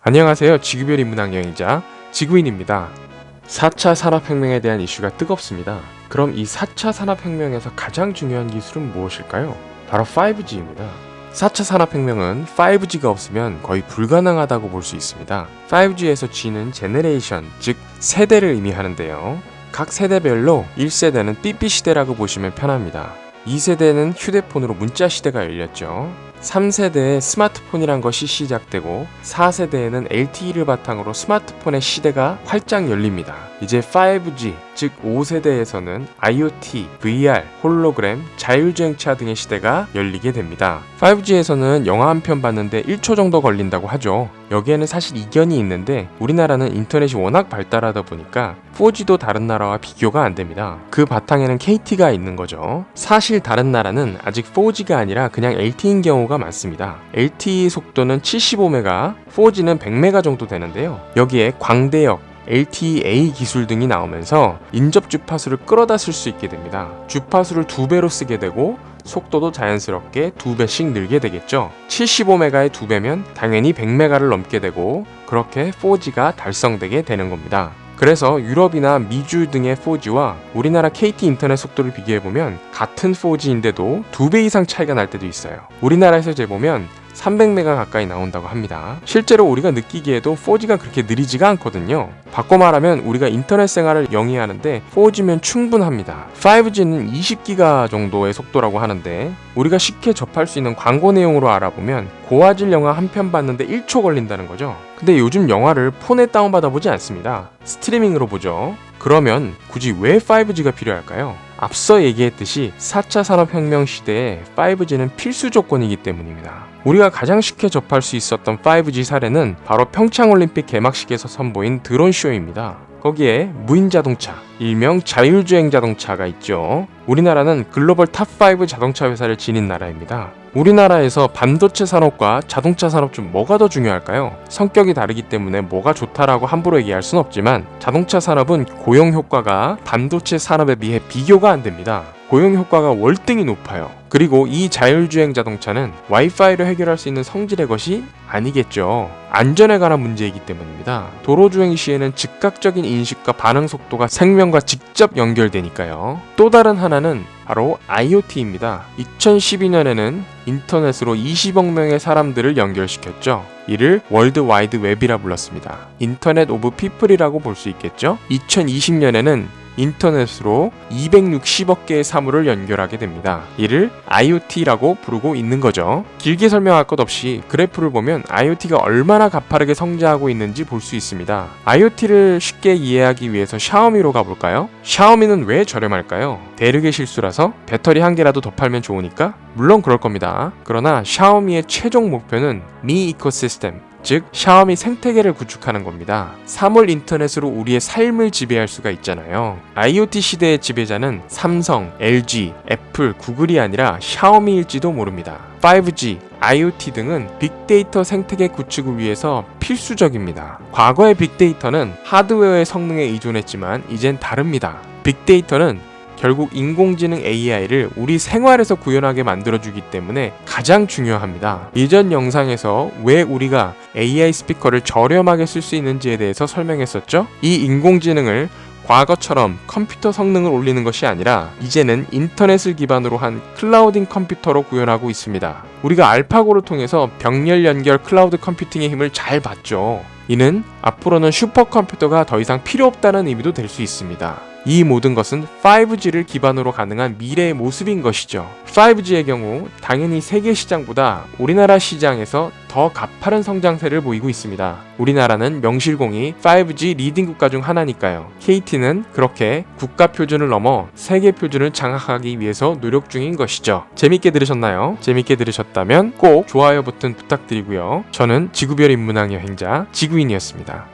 안녕하세요. 지구별 인문학 여행자 지구인입니다. 4차 산업혁명에 대한 이슈가 뜨겁습니다. 그럼 이 4차 산업혁명에서 가장 중요한 기술은 무엇일까요? 바로 5G입니다. 4차 산업혁명은 5G가 없으면 거의 불가능하다고 볼 수 있습니다. 5G에서 G는 제너레이션, 즉 세대를 의미하는데요. 각 세대별로 1세대는 삐삐 시대라고 보시면 편합니다. 2세대는 휴대폰으로 문자 시대가 열렸죠. 3세대에 스마트폰이란 것이 시작되고 4세대에는 LTE를 바탕으로 스마트폰의 시대가 활짝 열립니다. 이제 5G, 즉 5세대에서는 IoT, VR, 홀로그램, 자율주행차 등의 시대가 열리게 됩니다. 5G에서는 영화 한 편 봤는데 1초 정도 걸린다고 하죠. 여기에는 사실 이견이 있는데 우리나라는 인터넷이 워낙 발달하다 보니까 4G도 다른 나라와 비교가 안 됩니다. 그 바탕에는 KT가 있는 거죠. 사실 다른 나라는 아직 4G가 아니라 그냥 LTE인 경우가 많습니다. LTE 속도는 75메가, 4G는 100메가 정도 되는데요. 여기에 광대역, LTE-A 기술 등이 나오면서 인접 주파수를 끌어다 쓸 수 있게 됩니다. 주파수를 2배로 쓰게 되고 속도도 자연스럽게 2배씩 늘게 되겠죠. 75메가의 2배면 당연히 100메가를 넘게 되고 그렇게 4G가 달성되게 되는 겁니다. 그래서 유럽이나 미주 등의 4G와 우리나라 KT 인터넷 속도를 비교해보면 같은 4G인데도 2배 이상 차이가 날 때도 있어요. 우리나라에서 재보면 300메가 가까이 나온다고 합니다. 실제로 우리가 느끼기에도 4G가 그렇게 느리지가 않거든요. 바꿔 말하면 우리가 인터넷 생활을 영위하는데 4G면 충분합니다. 5G는 20기가 정도의 속도라고 하는데 우리가 쉽게 접할 수 있는 광고 내용으로 알아보면 고화질 영화 한 편 봤는데 1초 걸린다는 거죠. 근데 요즘 영화를 폰에 다운받아 보지 않습니다. 스트리밍으로 보죠. 그러면 굳이 왜 5G가 필요할까요? 앞서 얘기했듯이 4차 산업혁명 시대에 5G는 필수 조건이기 때문입니다. 우리가 가장 쉽게 접할 수 있었던 5G 사례는 바로 평창올림픽 개막식에서 선보인 드론쇼입니다. 거기에 무인자동차, 일명 자율주행 자동차가 있죠. 우리나라는 글로벌 탑5 자동차 회사를 지닌 나라입니다. 우리나라에서 반도체 산업과 자동차 산업 중 뭐가 더 중요할까요? 성격이 다르기 때문에 뭐가 좋다라고 함부로 얘기할 순 없지만 자동차 산업은 고용 효과가 반도체 산업에 비해 비교가 안 됩니다. 고용 효과가 월등히 높아요. 그리고 이 자율주행 자동차는 와이파이로 해결할 수 있는 성질의 것이 아니겠죠. 안전에 관한 문제이기 때문입니다. 도로주행 시에는 즉각적인 인식과 반응 속도가 생명과 직접 연결되니까요. 또 다른 하나는 바로 IoT입니다. 2012년에는 인터넷으로 20억 명의 사람들을 연결시켰죠. 이를 월드 와이드 웹이라 불렀습니다. 인터넷 오브 피플이라고 볼 수 있겠죠. 2020년에는 인터넷으로 260억 개의 사물을 연결하게 됩니다. 이를 IoT라고 부르고 있는 거죠. 길게 설명할 것 없이 그래프를 보면 IoT가 얼마나 가파르게 성장하고 있는지 볼 수 있습니다. IoT를 쉽게 이해하기 위해서 샤오미로 가볼까요? 샤오미는 왜 저렴할까요? 대륙의 실수라서 배터리 한 개라도 더 팔면 좋으니까? 물론 그럴 겁니다. 그러나 샤오미의 최종 목표는 미 이코시스템, 즉 샤오미 생태계를 구축하는 겁니다. 사물 인터넷으로 우리의 삶을 지배할 수가 있잖아요. IoT 시대의 지배자는 삼성, LG, 애플, 구글이 아니라 샤오미일지도 모릅니다. 5G, IoT 등은 빅데이터 생태계 구축을 위해서 필수적입니다. 과거의 빅데이터는 하드웨어의 성능에 의존했지만 이젠 다릅니다. 빅데이터는 결국 인공지능 AI를 우리 생활에서 구현하게 만들어주기 때문에 가장 중요합니다. 이전 영상에서 왜 우리가 AI 스피커를 저렴하게 쓸 수 있는지에 대해서 설명했었죠? 이 인공지능을 과거처럼 컴퓨터 성능을 올리는 것이 아니라 이제는 인터넷을 기반으로 한 클라우딩 컴퓨터로 구현하고 있습니다. 우리가 알파고를 통해서 병렬 연결 클라우드 컴퓨팅의 힘을 잘 봤죠. 이는 앞으로는 슈퍼컴퓨터가 더 이상 필요 없다는 의미도 될 수 있습니다. 이 모든 것은 5G를 기반으로 가능한 미래의 모습인 것이죠. 5G의 경우 당연히 세계 시장보다 우리나라 시장에서 더 가파른 성장세를 보이고 있습니다. 우리나라는 명실공히 5G 리딩 국가 중 하나니까요. KT는 그렇게 국가 표준을 넘어 세계 표준을 장악하기 위해서 노력 중인 것이죠. 재밌게 들으셨나요? 재밌게 들으셨다면 꼭 좋아요 버튼 부탁드리고요. 저는 지구별 인문학 여행자 지구인이었습니다.